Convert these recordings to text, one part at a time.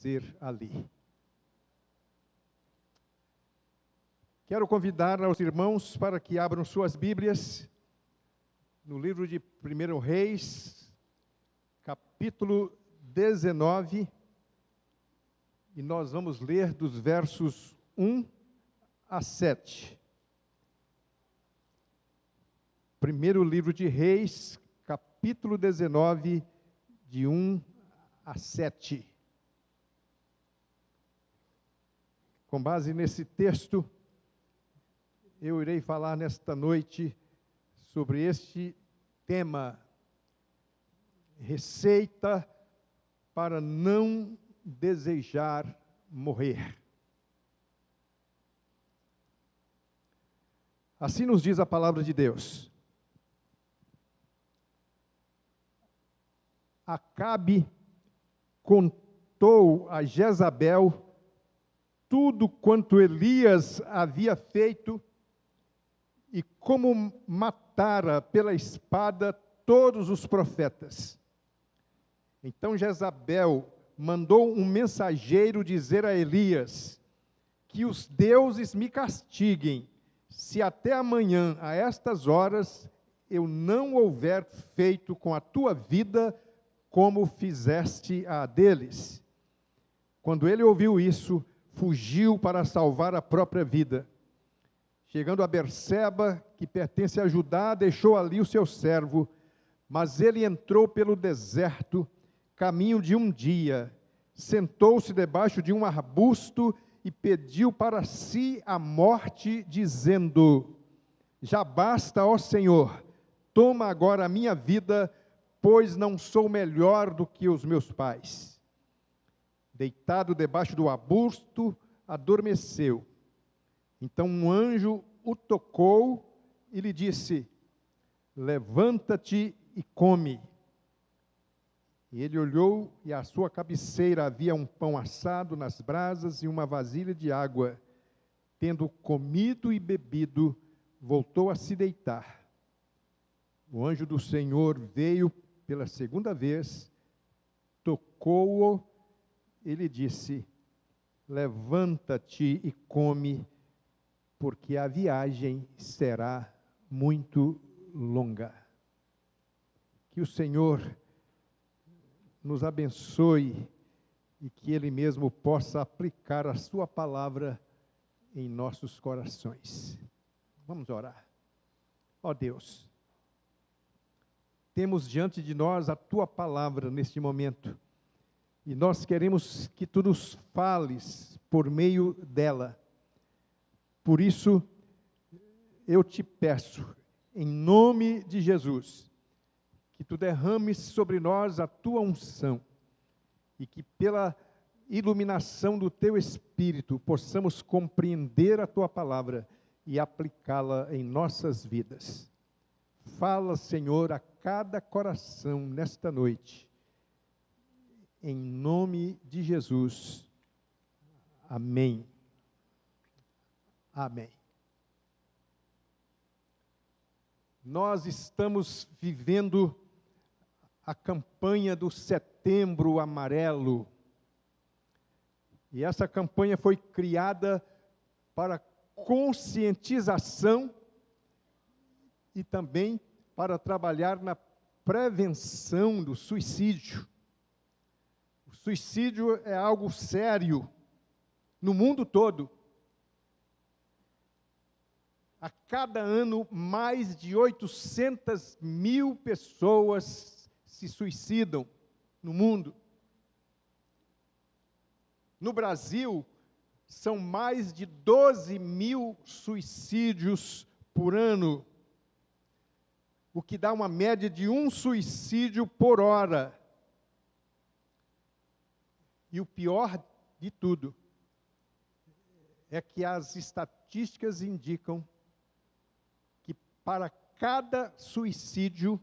ser ali. Quero convidar aos irmãos para que abram suas Bíblias no livro de 1 Reis, capítulo 19, e nós vamos ler dos versos 1 a 7. Primeiro livro de Reis, capítulo 19, de 1 a 7. Com base nesse texto, eu irei falar nesta noite sobre este tema: receita para não desejar morrer. Assim nos diz a palavra de Deus. Acabe contou a Jezabel tudo quanto Elias havia feito e como matara pela espada todos os profetas. Então Jezabel mandou um mensageiro dizer a Elias: que os deuses me castiguem, se até amanhã, a estas horas, eu não houver feito com a tua vida como fizeste a deles. Quando ele ouviu isso, fugiu para salvar a própria vida. Chegando a Berseba, que pertence a Judá, deixou ali o seu servo, mas ele entrou pelo deserto, caminho de um dia, sentou-se debaixo de um arbusto e pediu para si a morte, dizendo: já basta, ó Senhor, toma agora a minha vida, pois não sou melhor do que os meus pais. Deitado debaixo do arbusto, adormeceu. Então um anjo o tocou e lhe disse: levanta-te e come. E ele olhou, e à sua cabeceira havia um pão assado nas brasas e uma vasilha de água. Tendo comido e bebido, voltou a se deitar. O anjo do Senhor veio pela segunda vez, tocou-o e lhe disse: levanta-te e come, porque a viagem será muito longa. Que o Senhor nos abençoe e que Ele mesmo possa aplicar a sua palavra em nossos corações. Vamos orar. Ó Deus, temos diante de nós a tua palavra neste momento, e nós queremos que tu nos fales por meio dela. Por isso, eu te peço, em nome de Jesus, que tu derrames sobre nós a tua unção, e que pela iluminação do teu Espírito possamos compreender a tua palavra e aplicá-la em nossas vidas. Fala, Senhor, a cada coração nesta noite, em nome de Jesus. Amém. Amém. Nós estamos vivendo a campanha do Setembro Amarelo. E essa campanha foi criada para conscientização e também para trabalhar na prevenção do suicídio. O suicídio é algo sério no mundo todo. A cada ano, mais de 800 mil pessoas se suicidam no mundo. No Brasil, são mais de 12 mil suicídios por ano, o que dá uma média de um suicídio por hora. E o pior de tudo é que as estatísticas indicam que para cada suicídio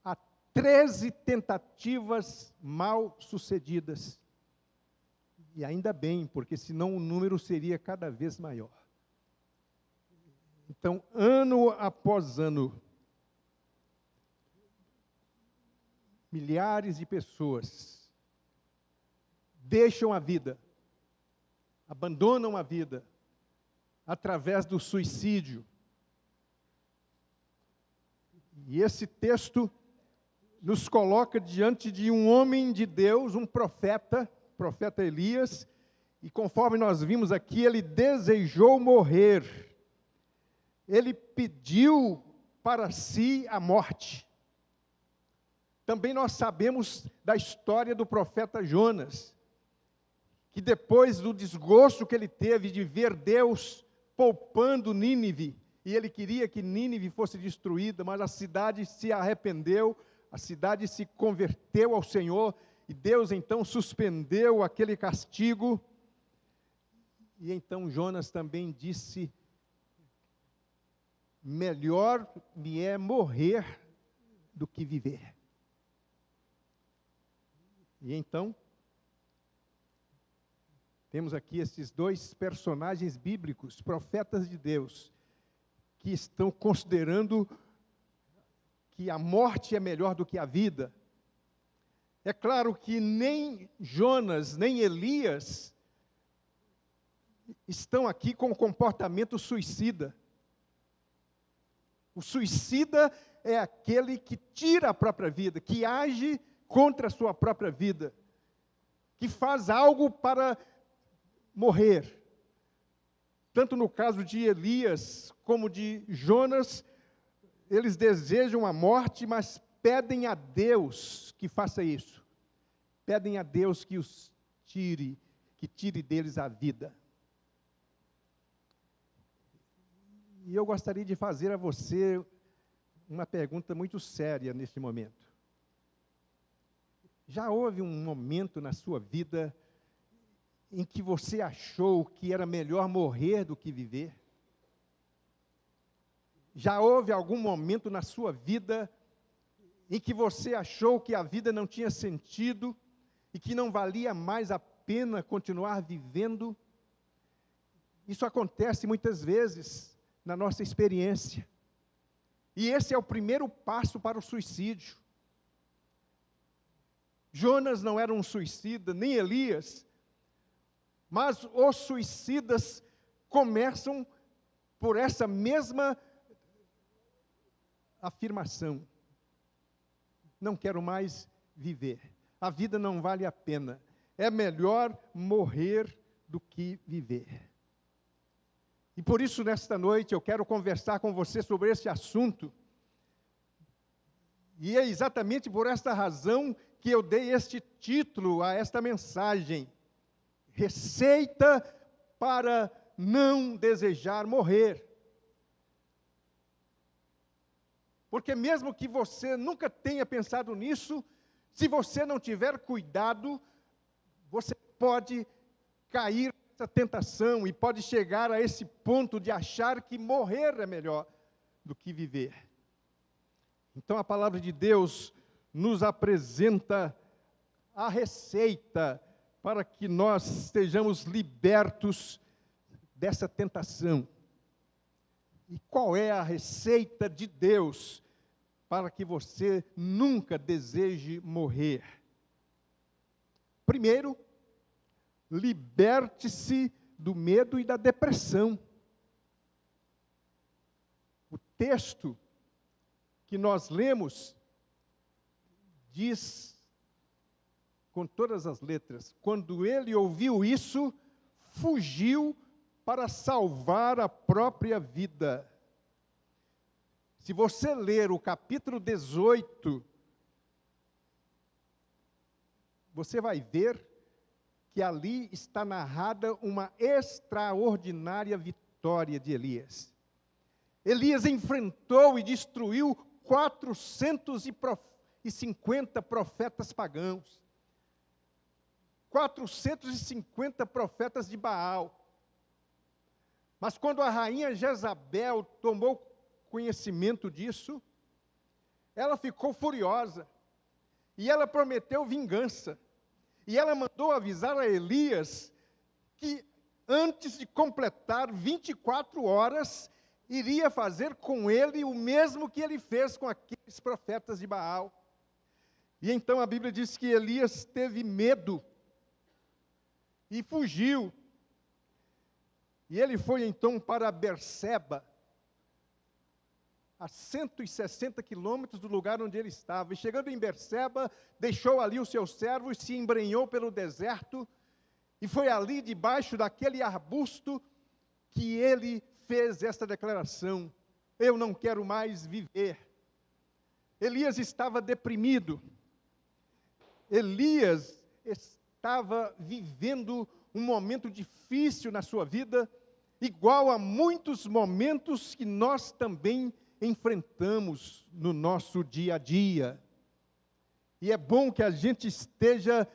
há 13 tentativas mal sucedidas. E ainda bem, porque senão o número seria cada vez maior. Então, ano após ano, milhares de pessoas deixam a vida, abandonam a vida, através do suicídio. E esse texto nos coloca diante de um homem de Deus, um profeta Elias, e conforme nós vimos aqui, ele desejou morrer. Ele pediu para si a morte. Também nós sabemos da história do profeta Jonas, que depois do desgosto que ele teve de ver Deus poupando Nínive, e ele queria que Nínive fosse destruída, mas a cidade se arrependeu, a cidade se converteu ao Senhor, e Deus então suspendeu aquele castigo. E então Jonas também disse: melhor me é morrer do que viver. E então, temos aqui esses dois personagens bíblicos, profetas de Deus, que estão considerando que a morte é melhor do que a vida. É claro que nem Jonas, nem Elias estão aqui com um comportamento suicida. O suicida é aquele que tira a própria vida, que age contra a sua própria vida, que faz algo para morrer. Tanto no caso de Elias como de Jonas, eles desejam a morte, mas pedem a Deus que faça isso. Pedem a Deus que os tire, que tire deles a vida. E eu gostaria de fazer a você uma pergunta muito séria neste momento. Já houve um momento na sua vida em que você achou que era melhor morrer do que viver? Já houve algum momento na sua vida em que você achou que a vida não tinha sentido e que não valia mais a pena continuar vivendo? Isso acontece muitas vezes na nossa experiência. E esse é o primeiro passo para o suicídio. Jonas não era um suicida, nem Elias, mas os suicidas começam por essa mesma afirmação: não quero mais viver, a vida não vale a pena, é melhor morrer do que viver. E por isso, nesta noite, eu quero conversar com você sobre esse assunto, e é exatamente por esta razão que eu dei este título a esta mensagem: Receita para não desejar morrer. Porque mesmo que você nunca tenha pensado nisso, se você não tiver cuidado, você pode cair nessa tentação e pode chegar a esse ponto de achar que morrer é melhor do que viver. Então a palavra de Deus nos apresenta a receita para que nós estejamos libertos dessa tentação. E qual é a receita de Deus para que você nunca deseje morrer? Primeiro, liberte-se do medo e da depressão. O texto que nós lemos diz com todas as letras: quando ele ouviu isso, fugiu para salvar a própria vida. Se você ler o capítulo 18, você vai ver que ali está narrada uma extraordinária vitória de Elias. Elias enfrentou e destruiu 450 profetas pagãos, 450 profetas de Baal. Mas quando a rainha Jezabel tomou conhecimento disso, ela ficou furiosa, e ela prometeu vingança, e ela mandou avisar a Elias que antes de completar 24 horas, iria fazer com ele o mesmo que ele fez com aqueles profetas de Baal. E então a Bíblia diz que Elias teve medo, e fugiu. E ele foi então para Berseba, a 160 quilômetros do lugar onde ele estava. E chegando em Berseba, deixou ali os seus servos, se embrenhou pelo deserto, e foi ali debaixo daquele arbusto que ele fez esta declaração: eu não quero mais viver. Elias estava deprimido. Elias estava vivendo um momento difícil na sua vida, igual a muitos momentos que nós também enfrentamos no nosso dia a dia. E é bom que a gente esteja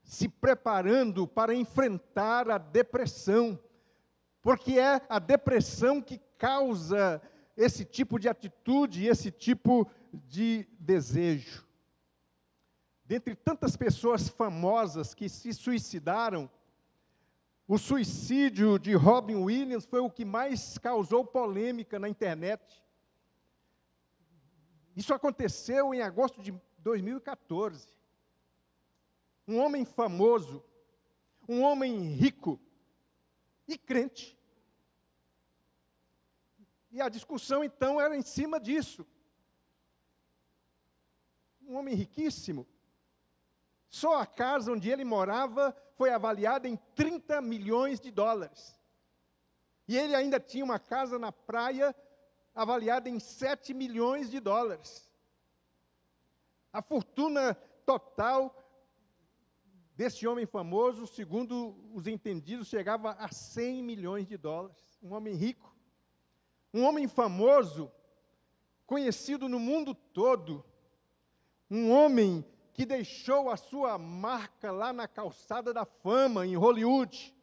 se preparando para enfrentar a depressão, porque é a depressão que causa esse tipo de atitude, esse tipo de desejo. Dentre tantas pessoas famosas que se suicidaram, o suicídio de Robin Williams foi o que mais causou polêmica na internet. Isso aconteceu em agosto de 2014. Um homem famoso, um homem rico e crente. E a discussão então era em cima disso. Um homem riquíssimo. Só a casa onde ele morava foi avaliada em 30 milhões de dólares. E ele ainda tinha uma casa na praia avaliada em 7 milhões de dólares. A fortuna total desse homem famoso, segundo os entendidos, chegava a 100 milhões de dólares. Um homem rico. Um homem famoso, conhecido no mundo todo. Um homem que deixou a sua marca lá na calçada da fama, em Hollywood.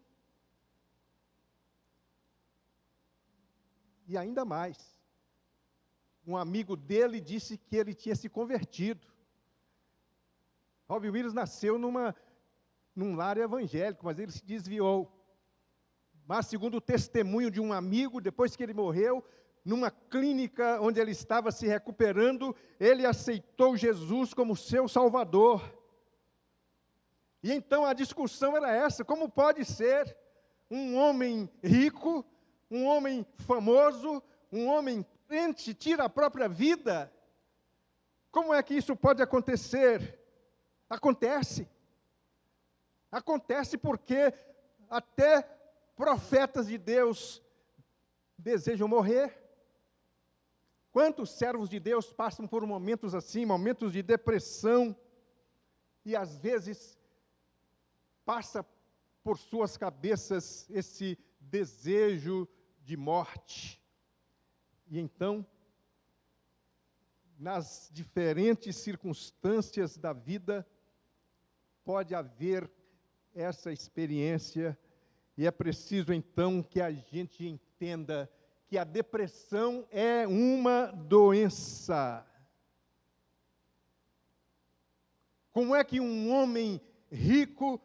E ainda mais, um amigo dele disse que ele tinha se convertido. Robin Williams nasceu num lar evangélico, mas ele se desviou. Mas, segundo o testemunho de um amigo, depois que ele morreu, numa clínica onde ele estava se recuperando, ele aceitou Jesus como seu Salvador. E então a discussão era essa: como pode ser um homem rico, um homem famoso, um homem crente tira a própria vida? Como é que isso pode acontecer? Acontece. Acontece porque até profetas de Deus desejam morrer. Quantos servos de Deus passam por momentos assim, momentos de depressão, e às vezes passa por suas cabeças esse desejo de morte. E então, nas diferentes circunstâncias da vida, pode haver essa experiência, e é preciso então que a gente entenda que a depressão é uma doença. Como é que um homem rico,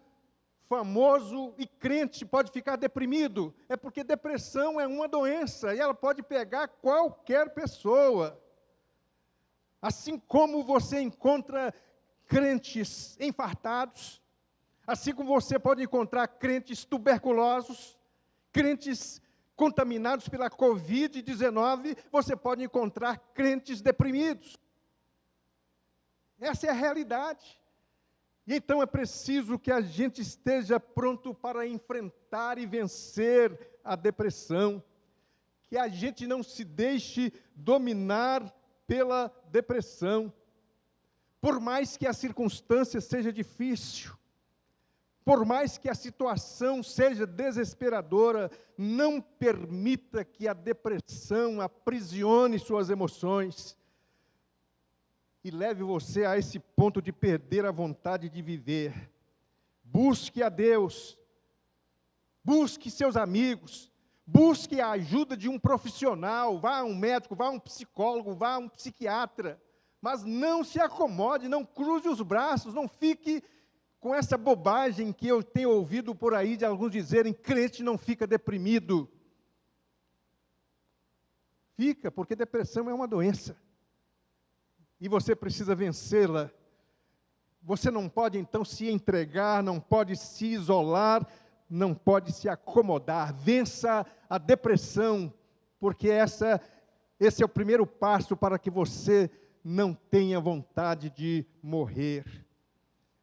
famoso e crente pode ficar deprimido? É porque depressão é uma doença, e ela pode pegar qualquer pessoa. Assim como você encontra crentes infartados, assim como você pode encontrar crentes tuberculosos, crentes contaminados pela Covid-19, você pode encontrar crentes deprimidos. Essa é a realidade. E então é preciso que a gente esteja pronto para enfrentar e vencer a depressão, que a gente não se deixe dominar pela depressão. Por mais que a circunstância seja difícil, por mais que a situação seja desesperadora, não permita que a depressão aprisione suas emoções e leve você a esse ponto de perder a vontade de viver. Busque a Deus, busque seus amigos, busque a ajuda de um profissional, vá a um médico, vá a um psicólogo, vá a um psiquiatra, mas não se acomode, não cruze os braços, não fique com essa bobagem que eu tenho ouvido por aí de alguns dizerem: crente não fica deprimido. Fica, porque depressão é uma doença. E você precisa vencê-la. Você não pode, então, se entregar, não pode se isolar, não pode se acomodar. Vença a depressão, porque esse é o primeiro passo para que você não tenha vontade de morrer.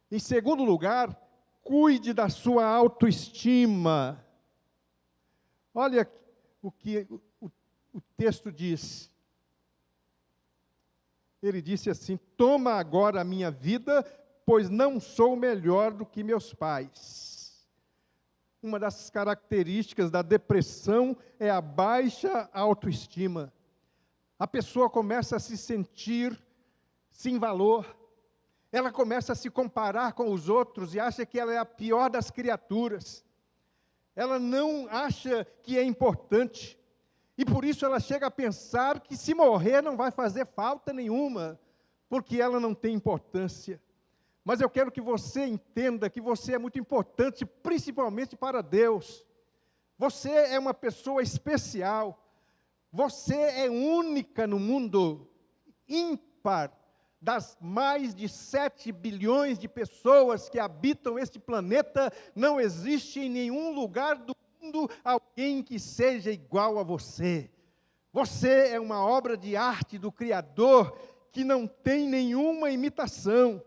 Em segundo lugar, cuide da sua autoestima. Olha o que o texto diz. Ele disse assim: toma agora a minha vida, pois não sou melhor do que meus pais. Uma das características da depressão é a baixa autoestima. A pessoa começa a se sentir sem valor. Ela começa a se comparar com os outros e acha que ela é a pior das criaturas. Ela não acha que é importante. E por isso ela chega a pensar que se morrer não vai fazer falta nenhuma, porque ela não tem importância. Mas eu quero que você entenda que você é muito importante, principalmente para Deus. Você é uma pessoa especial. Você é única no mundo, ímpar. Das mais de 7 bilhões de pessoas que habitam este planeta, não existe em nenhum lugar do mundo alguém que seja igual a você. Você é uma obra de arte do Criador que não tem nenhuma imitação.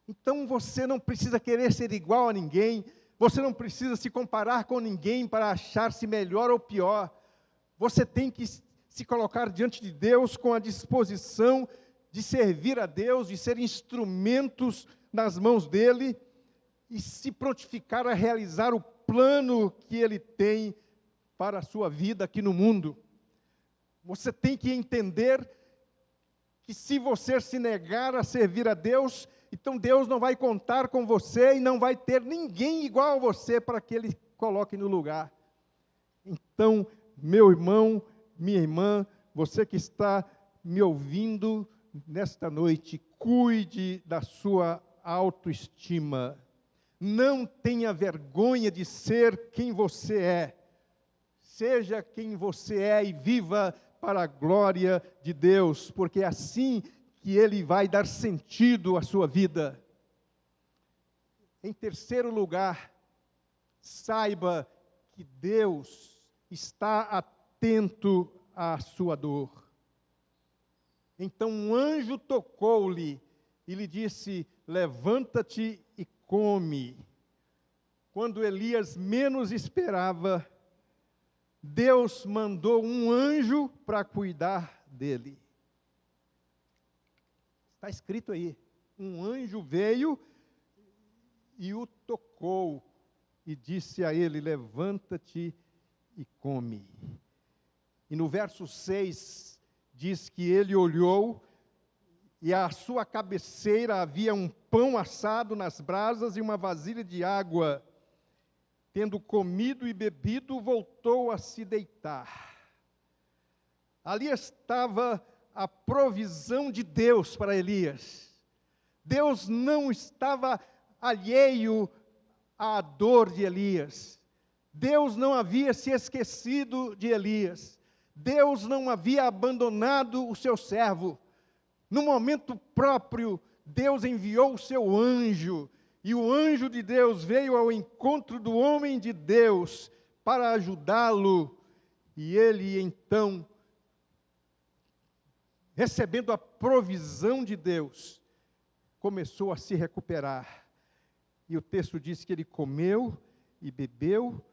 Então você não precisa querer ser igual a ninguém, você não precisa se comparar com ninguém para achar-se melhor ou pior. Você tem que se colocar diante de Deus com a disposição de servir a Deus, de ser instrumentos nas mãos dEle, e se prontificar a realizar o plano que Ele tem para a sua vida aqui no mundo. Você tem que entender que se você se negar a servir a Deus, então Deus não vai contar com você e não vai ter ninguém igual a você para que Ele coloque no lugar. Então, meu irmão, minha irmã, você que está me ouvindo nesta noite, cuide da sua autoestima. Não tenha vergonha de ser quem você é. Seja quem você é e viva para a glória de Deus, porque é assim que Ele vai dar sentido à sua vida. Em terceiro lugar, saiba que Deus está atento à sua dor. Então um anjo tocou-lhe e lhe disse: levanta-te e come. Quando Elias menos esperava, Deus mandou um anjo para cuidar dele. Está escrito aí, um anjo veio e o tocou e disse a ele: levanta-te e come. E no verso 6, diz que ele olhou e à sua cabeceira havia um pão assado nas brasas e uma vasilha de água. Tendo comido e bebido, voltou a se deitar. Ali estava a provisão de Deus para Elias. Deus não estava alheio à dor de Elias. Deus não havia se esquecido de Elias. Deus não havia abandonado o seu servo. No momento próprio, Deus enviou o seu anjo, e o anjo de Deus veio ao encontro do homem de Deus para ajudá-lo, e ele então, recebendo a provisão de Deus, começou a se recuperar. E o texto diz que ele comeu e bebeu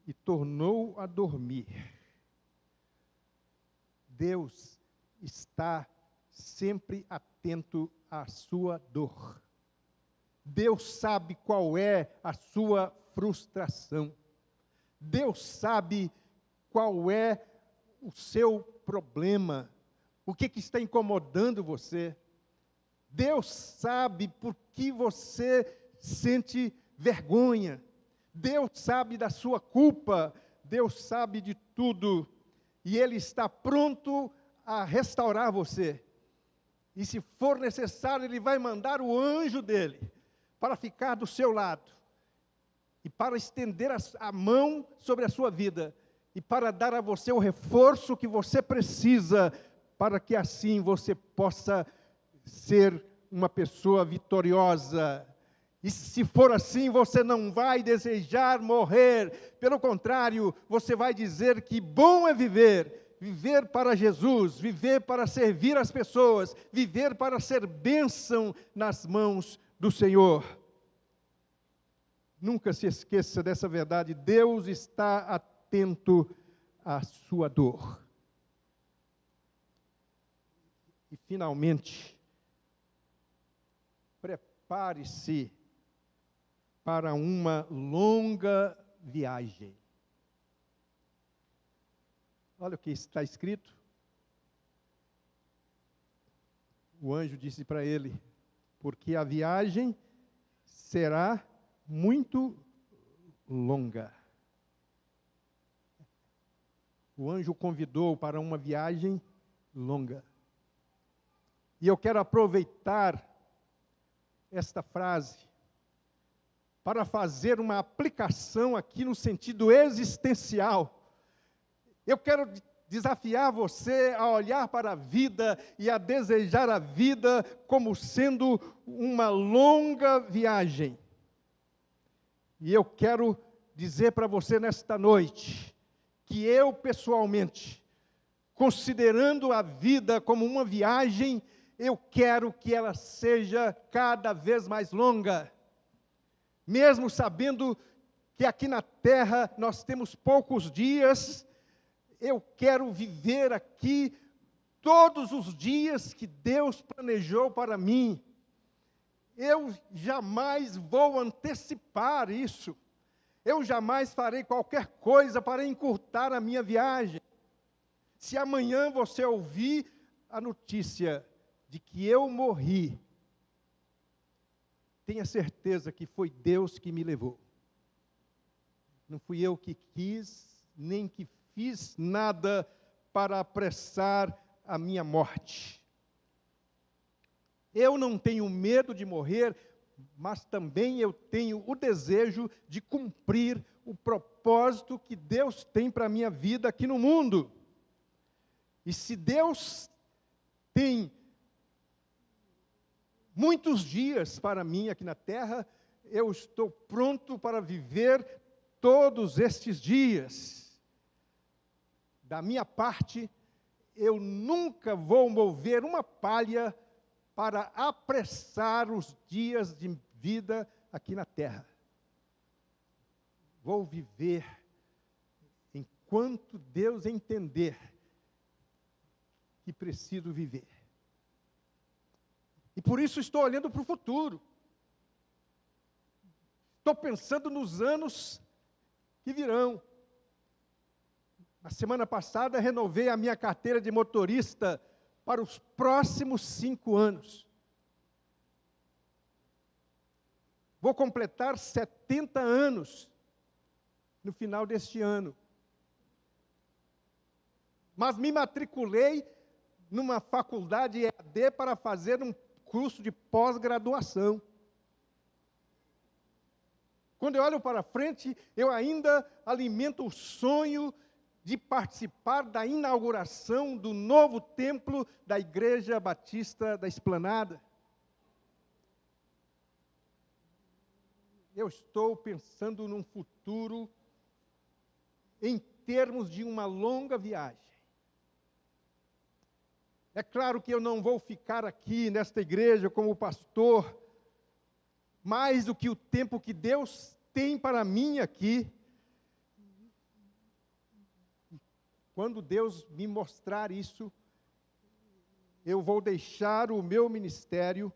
e tornou a dormir. Deus está sempre atento à sua dor. Deus sabe qual é a sua frustração. Deus sabe qual é o seu problema. O que está incomodando você. Deus sabe por que você sente vergonha. Deus sabe da sua culpa. Deus sabe de tudo. E Ele está pronto a restaurar você. E se for necessário, Ele vai mandar o anjo dEle para ficar do seu lado. E para estender a mão sobre a sua vida. E para dar a você o reforço que você precisa, para que assim você possa ser uma pessoa vitoriosa. E se for assim, você não vai desejar morrer. Pelo contrário, você vai dizer que bom é viver. Viver para Jesus, viver para servir as pessoas, viver para ser bênção nas mãos do Senhor. Nunca se esqueça dessa verdade. Deus está atento à sua dor. E, finalmente, prepare-se para uma longa viagem. Olha o que está escrito. O anjo disse para ele: porque a viagem será muito longa. O anjo o convidou para uma viagem longa. E eu quero aproveitar esta frase para fazer uma aplicação aqui no sentido existencial. Eu quero desafiar você a olhar para a vida e a desejar a vida como sendo uma longa viagem. E eu quero dizer para você nesta noite, que eu pessoalmente, considerando a vida como uma viagem, eu quero que ela seja cada vez mais longa. Mesmo sabendo que aqui na terra nós temos poucos dias, eu quero viver aqui todos os dias que Deus planejou para mim. Eu jamais vou antecipar isso. Eu jamais farei qualquer coisa para encurtar a minha viagem. Se amanhã você ouvir a notícia de que eu morri, tenha certeza que foi Deus que me levou. Não fui eu que quis, nem que fiz nada para apressar a minha morte. Eu não tenho medo de morrer, mas também eu tenho o desejo de cumprir o propósito que Deus tem para a minha vida aqui no mundo. E se Deus tem muitos dias para mim aqui na terra, eu estou pronto para viver todos estes dias. Da minha parte, eu nunca vou mover uma palha para apressar os dias de vida aqui na terra. Vou viver enquanto Deus entender que preciso viver. E por isso estou olhando para o futuro. Estou pensando nos anos que virão. Na semana passada, renovei a minha carteira de motorista para os próximos 5 anos. Vou completar 70 anos no final deste ano. Mas me matriculei numa faculdade EAD para fazer um curso de pós-graduação. Quando eu olho para frente, eu ainda alimento o sonho de participar da inauguração do novo templo da Igreja Batista da Esplanada. Eu estou pensando num futuro em termos de uma longa viagem. É claro que eu não vou ficar aqui nesta igreja como pastor mais do que o tempo que Deus tem para mim aqui. Quando Deus me mostrar isso, eu vou deixar o meu ministério,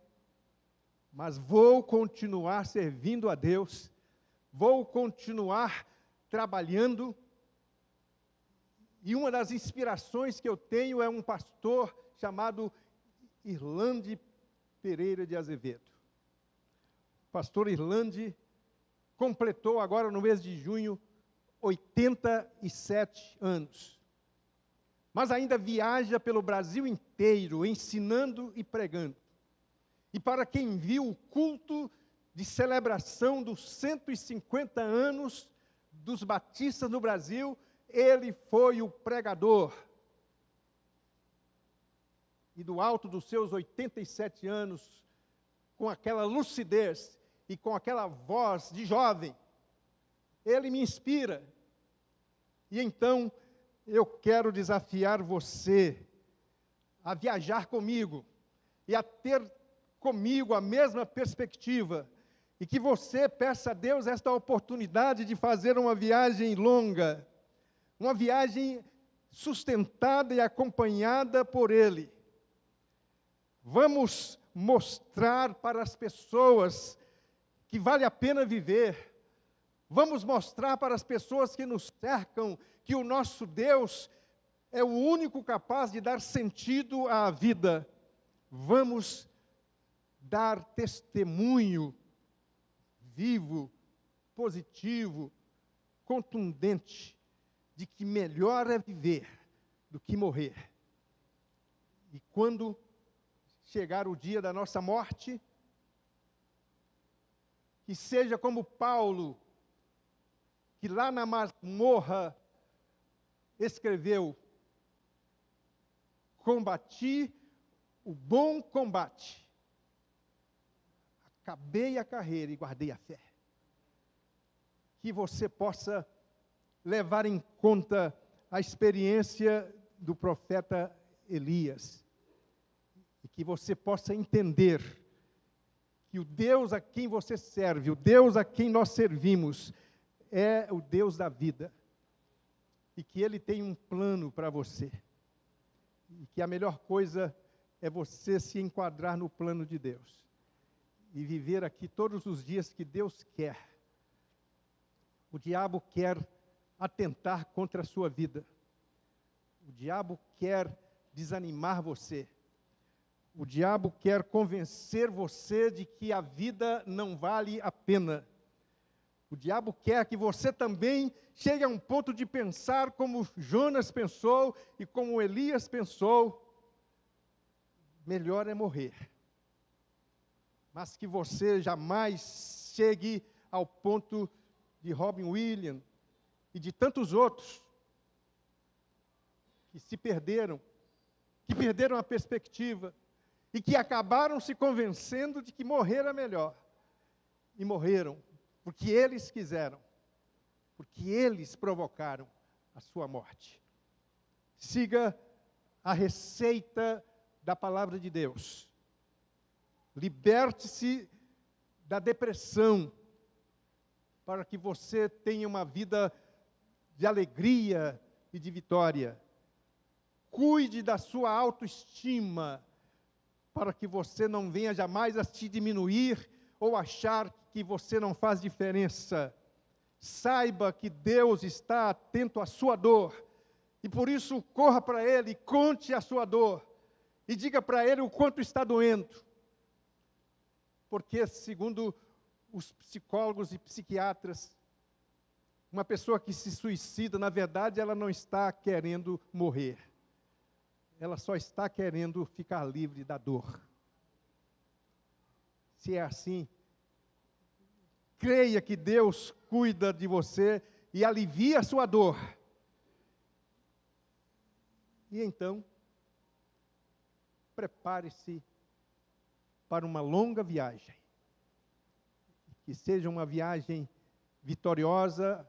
mas vou continuar servindo a Deus, vou continuar trabalhando. E uma das inspirações que eu tenho é um pastor chamado Irlande Pereira de Azevedo. O pastor Irlande completou agora no mês de junho 87 anos. Mas ainda viaja pelo Brasil inteiro, ensinando e pregando. E para quem viu o culto de celebração dos 150 anos dos batistas no Brasil, ele foi o pregador. E do alto dos seus 87 anos, com aquela lucidez e com aquela voz de jovem. Ele me inspira. E então, eu quero desafiar você a viajar comigo e a ter comigo a mesma perspectiva, e que você peça a Deus esta oportunidade de fazer uma viagem longa, uma viagem sustentada e acompanhada por Ele. Vamos mostrar para as pessoas que vale a pena viver. Vamos mostrar para as pessoas que nos cercam que o nosso Deus é o único capaz de dar sentido à vida. Vamos dar testemunho vivo, positivo, contundente, de que melhor é viver do que morrer. E quando chegar o dia da nossa morte, que seja como Paulo, que lá na masmorra escreveu: combati o bom combate, acabei a carreira e guardei a fé. Que você possa levar em conta a experiência do profeta Elias, e que você possa entender que o Deus a quem você serve, o Deus a quem nós servimos, é o Deus da vida, e que Ele tem um plano para você, e que a melhor coisa é você se enquadrar no plano de Deus, e viver aqui todos os dias que Deus quer. O diabo quer atentar contra a sua vida, o diabo quer desanimar você, o diabo quer convencer você de que a vida não vale a pena. O diabo quer que você também chegue a um ponto de pensar como Jonas pensou e como Elias pensou: melhor é morrer. Mas que você jamais chegue ao ponto de Robin Williams e de tantos outros que se perderam, que perderam a perspectiva e que acabaram se convencendo de que morrer era melhor. E morreram porque eles quiseram, porque eles provocaram a sua morte. Siga a receita da palavra de Deus. Liberte-se da depressão, para que você tenha uma vida de alegria e de vitória. Cuide da sua autoestima, para que você não venha jamais a se diminuir ou achar que você não faz diferença. Saiba que Deus está atento à sua dor, e por isso corra para Ele, conte a sua dor, e diga para Ele o quanto está doendo. Porque, segundo os psicólogos e psiquiatras, uma pessoa que se suicida, na verdade, ela não está querendo morrer. Ela só está querendo ficar livre da dor. Se é assim, creia que Deus cuida de você e alivia a sua dor. E então, prepare-se para uma longa viagem. Que seja uma viagem vitoriosa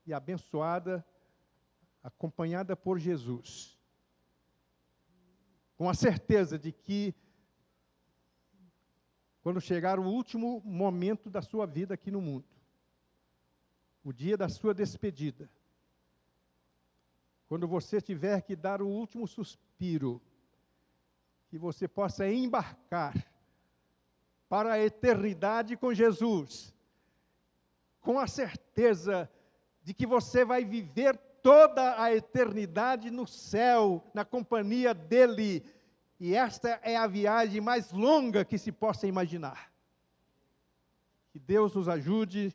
e abençoada, acompanhada por Jesus. Com a certeza de que, quando chegar o último momento da sua vida aqui no mundo, o dia da sua despedida, quando você tiver que dar o último suspiro, que você possa embarcar para a eternidade com Jesus, com a certeza de que você vai viver toda a eternidade no céu, na companhia dEle, e esta é a viagem mais longa que se possa imaginar. Que Deus nos ajude,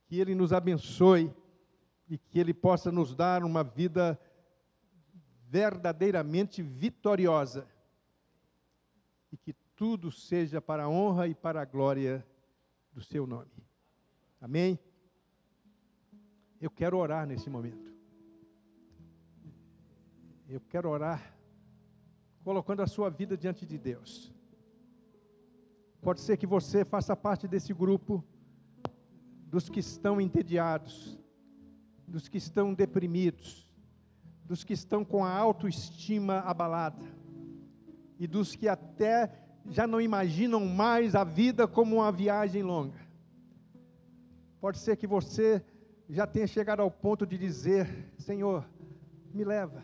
que Ele nos abençoe, e que Ele possa nos dar uma vida verdadeiramente vitoriosa, e que tudo seja para a honra e para a glória do Seu nome. Amém? Eu quero orar nesse momento. Eu quero orar colocando a sua vida diante de Deus. Pode ser que você faça parte desse grupo dos que estão entediados, dos que estão deprimidos, dos que estão com a autoestima abalada e dos que até já não imaginam mais a vida como uma viagem longa. Pode ser que você já tenha chegado ao ponto de dizer: Senhor, me leva,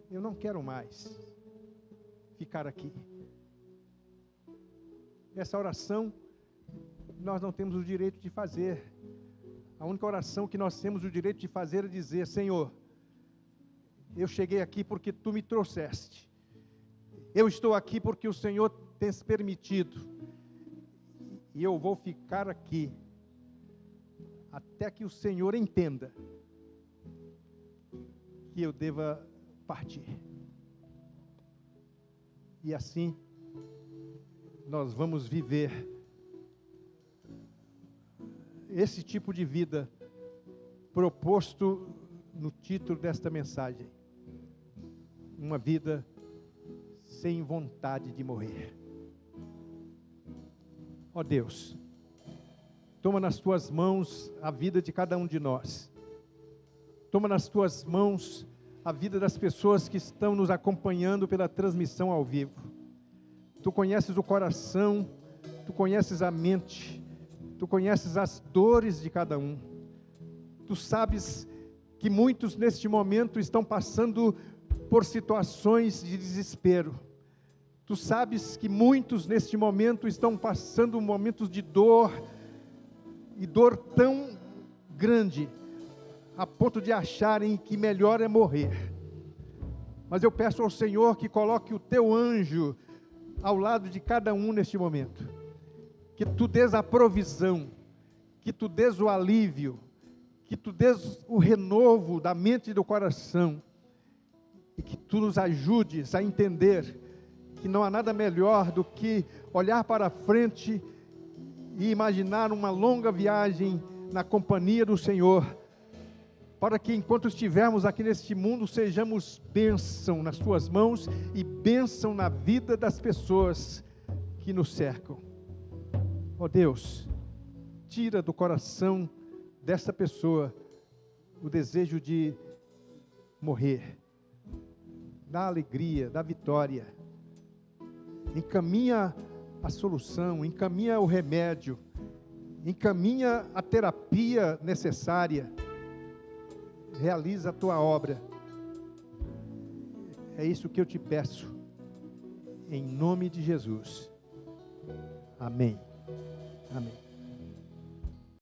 eu não quero mais ficar aqui. Essa oração nós não temos o direito de fazer. A única oração que nós temos o direito de fazer é dizer: Senhor, eu cheguei aqui porque Tu me trouxeste. Eu estou aqui porque o Senhor tem se permitido. E eu vou ficar aqui até que o Senhor entenda que eu deva partir. E assim nós vamos viver esse tipo de vida proposto no título desta mensagem: uma vida sem vontade de morrer. Ó Deus, toma nas Tuas mãos a vida de cada um de nós. Toma nas Tuas mãos a vida das pessoas que estão nos acompanhando pela transmissão ao vivo. Tu conheces o coração, Tu conheces a mente, Tu conheces as dores de cada um. Tu sabes que muitos neste momento estão passando por situações de desespero. Tu sabes que muitos neste momento estão passando momentos de dor, e dor tão grande, a ponto de acharem que melhor é morrer. Mas eu peço ao Senhor que coloque o Teu anjo ao lado de cada um neste momento. Que Tu dês a provisão, que Tu dês o alívio, que Tu dês o renovo da mente e do coração, e que Tu nos ajudes a entender que não há nada melhor do que olhar para frente e imaginar uma longa viagem na companhia do Senhor, para que enquanto estivermos aqui neste mundo, sejamos bênção nas Tuas mãos e bênção na vida das pessoas que nos cercam. Ó Deus, tira do coração dessa pessoa o desejo de morrer. Dá alegria, dá vitória. Encaminha a solução, encaminha o remédio, encaminha a terapia necessária. Realiza a Tua obra. É isso que eu te peço, em nome de Jesus. Amém. Amém.